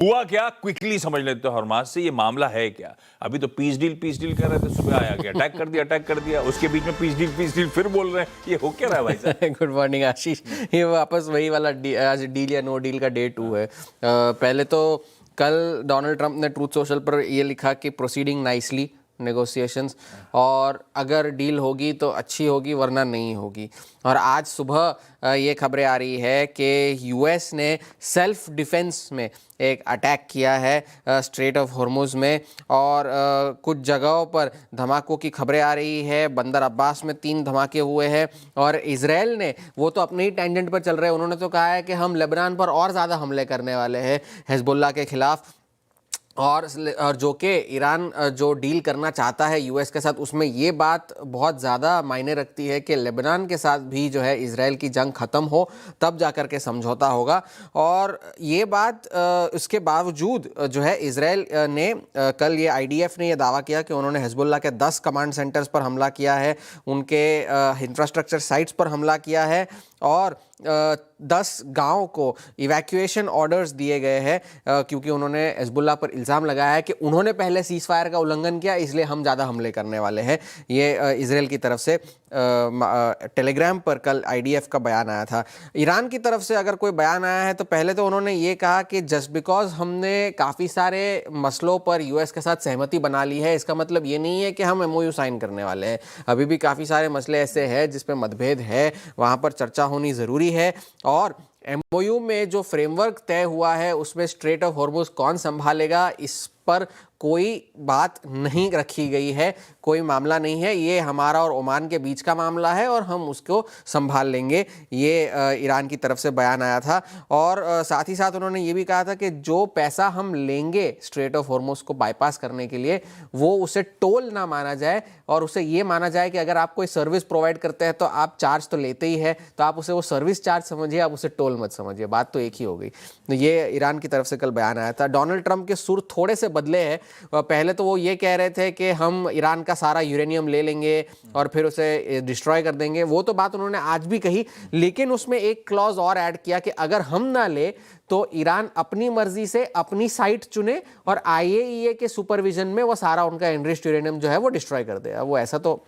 हुआ क्या, क्विकली समझ लेते हो हरमास से, ये मामला है क्या। अभी तो पीस डील कर रहे थे, सुबह आया कि अटैक कर दिया, उसके बीच में पीस डील फिर बोल रहे हैं, ये हो क्या रहा है भाई साहब। गुड मॉर्निंग आशीष। ये वापस वही वाला आज डील या नो डील का डे 2 है। पहले तो कल डोनाल्ड ट्रंप ने ट्रूथ सोशल पर ये लिखा कि प्रोसीडिंग नाइसली नेगोशिएशंस, और अगर डील होगी तो अच्छी होगी वरना नहीं होगी। और आज सुबह ये खबरें आ रही है कि यूएस ने सेल्फ डिफेंस में एक अटैक किया है स्ट्रेट ऑफ हॉर्मुज़ में, और कुछ जगहों पर धमाकों की खबरें आ रही है। बंदर अब्बास में 3 धमाके हुए हैं, और इजराइल ने, वो तो अपने ही टेंजेंट पर चल रहे हैं, उन्होंने तो कहा है कि हम लेबनान पर और ज़्यादा हमले करने वाले हैं हिजबुल्लाह के खिलाफ। और जो कि ईरान जो डील करना चाहता है यूएस के साथ, उसमें ये बात बहुत ज़्यादा मायने रखती है कि लेबनान के साथ भी जो है इजराइल की जंग ख़त्म हो, तब जाकर के समझौता होगा। और ये बात उसके बावजूद जो है इजराइल ने कल ये आईडीएफ ने यह दावा किया कि उन्होंने हिजबुल्लाह के 10 कमांड सेंटर्स पर हमला किया है, उनके इंफ्रास्ट्रक्चर साइट्स पर हमला किया है, और 10 गाँव को इवैक्यूएशन ऑर्डर्स दिए गए हैं, क्योंकि उन्होंने हिजबुल्लाह पर इल्ज़ाम लगाया है कि उन्होंने पहले सीज़ फायर का उल्लंघन किया, इसलिए हम ज़्यादा हमले करने वाले हैं। ये इजराइल की तरफ से टेलीग्राम पर कल आईडीएफ का बयान आया था। ईरान की तरफ से अगर कोई बयान आया है तो पहले तो उन्होंने ये कहा कि जस्ट बिकॉज हमने काफ़ी सारे मसलों पर यूएस के साथ सहमति बना ली है, इसका मतलब ये नहीं है कि हम एमओयू साइन करने वाले हैं। अभी भी काफ़ी सारे मसले ऐसे हैं जिस पर मतभेद है, वहाँ पर चर्चा होनी ज़रूरी है। और एमओयू में जो फ्रेमवर्क तय हुआ है उसमें स्ट्रेट ऑफ हॉर्मुज़ कौन संभालेगा, इस पर कोई बात नहीं रखी गई है, कोई मामला नहीं है। ये हमारा और ओमान के बीच का मामला है और हम उसको संभाल लेंगे, ये ईरान की तरफ से बयान आया था। और साथ ही साथ उन्होंने ये भी कहा था कि जो पैसा हम लेंगे स्ट्रेट ऑफ हॉर्मुज़ को बाईपास करने के लिए, वो उसे टोल ना माना जाए, और उसे ये माना जाए कि अगर आप कोई सर्विस प्रोवाइड करते हैं तो आप चार्ज तो लेते ही है, तो आप उसे वो सर्विस चार्ज समझिए, आप उसे टोल मत समझिए। बात तो एक ही हो गई। तो ये ईरान की तरफ से कल बयान आया था। डोनाल्ड ट्रंप के सुर थोड़े से बदले हैं। पहले तो वो ये कह रहे थे कि हम ईरान का सारा यूरेनियम ले लेंगे और फिर उसे डिस्ट्रॉय कर देंगे, वो तो बात उन्होंने आज भी कही, लेकिन उसमें एक क्लॉज और ऐड किया कि अगर हम ना ले तो ईरान अपनी मर्जी से अपनी साइट चुने और आईएईए के सुपरविजन में वो सारा उनका एनरिच्ड यूरेनियम जो है वो डिस्ट्रॉय कर देगा। वो ऐसा तो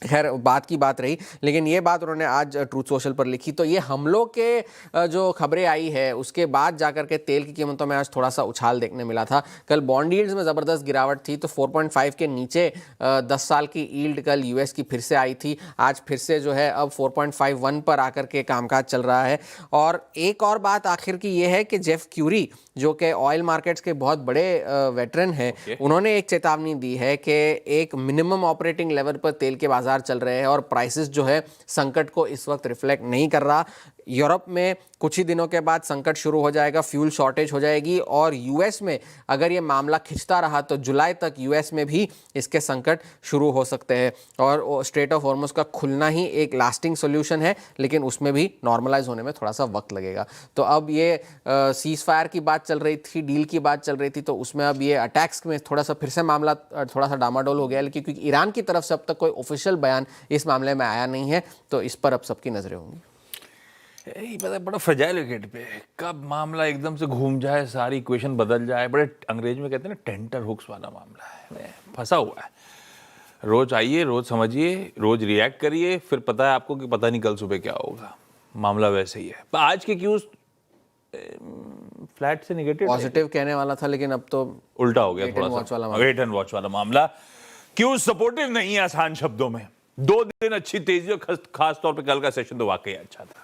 खैर बात की बात रही, लेकिन ये बात उन्होंने आज ट्रूथ सोशल पर लिखी। तो ये हमलों के जो खबरें आई है उसके बाद जाकर के तेल की कीमतों में आज थोड़ा सा उछाल देखने मिला था। कल बॉन्ड यील्ड्स में ज़बरदस्त गिरावट थी, तो 4.5 के नीचे 10 साल की यील्ड कल यूएस की फिर से आई थी। आज फिर से जो है अब 4.51 पर आकर के कामकाज चल रहा है। और एक और बात आखिर की ये है कि जेफ क्यूरी, जो कि ऑयल मार्केट्स के बहुत बड़े वेटरन हैं, उन्होंने एक चेतावनी दी है कि एक मिनिमम ऑपरेटिंग लेवल पर तेल के बाजार चल रहे हैं और प्राइसेस जो है संकट को इस वक्त रिफ्लेक्ट नहीं कर रहा। यूरोप में कुछ ही दिनों के बाद संकट शुरू हो जाएगा, फ्यूल शॉर्टेज हो जाएगी, और यूएस में अगर ये मामला खिंचता रहा तो जुलाई तक यूएस में भी इसके संकट शुरू हो सकते हैं। और स्ट्रेट ऑफ हॉर्मुज़ का खुलना ही एक लास्टिंग सोल्यूशन है, लेकिन उसमें भी नॉर्मलाइज होने में थोड़ा सा वक्त लगेगा। तो अब ये सीज फायर की बात चल रही थी, डील की बात चल रही थी, तो उसमें अब ये अटैक्स में थोड़ा सा फिर से मामला थोड़ा सा डामाडोल हो गया, लेकिन क्योंकि ईरान की तरफ से अब तक कोई ऑफिशियल बयान इस मामले में आया नहीं है, तो इस पर अब सबकी नजरें होंगी। पता है, बड़ा फ्रेजाइल विकेट पे कब मामला एकदम से घूम जाए, सारी इक्वेशन बदल जाए। बड़े अंग्रेज में कहते हैं ना, टेंटर हुक्स वाला मामला है, फंसा हुआ है। रोज आइए, रोज समझिए, रोज रिएक्ट करिए, फिर पता है आपको कि पता नहीं कल सुबह क्या होगा। मामला वैसे ही है। आज के क्यूज फ्लैट से नेगेटिव पॉजिटिव कहने वाला था, लेकिन अब तो उल्टा हो गया थोड़ा सा। वेट एंड वॉच वाला मामला। क्यूज सपोर्टिव नहीं है आसान शब्दों में। 2 दिन अच्छी तेजी और खास तौर पे कल का सेशन तो वाकई अच्छा था।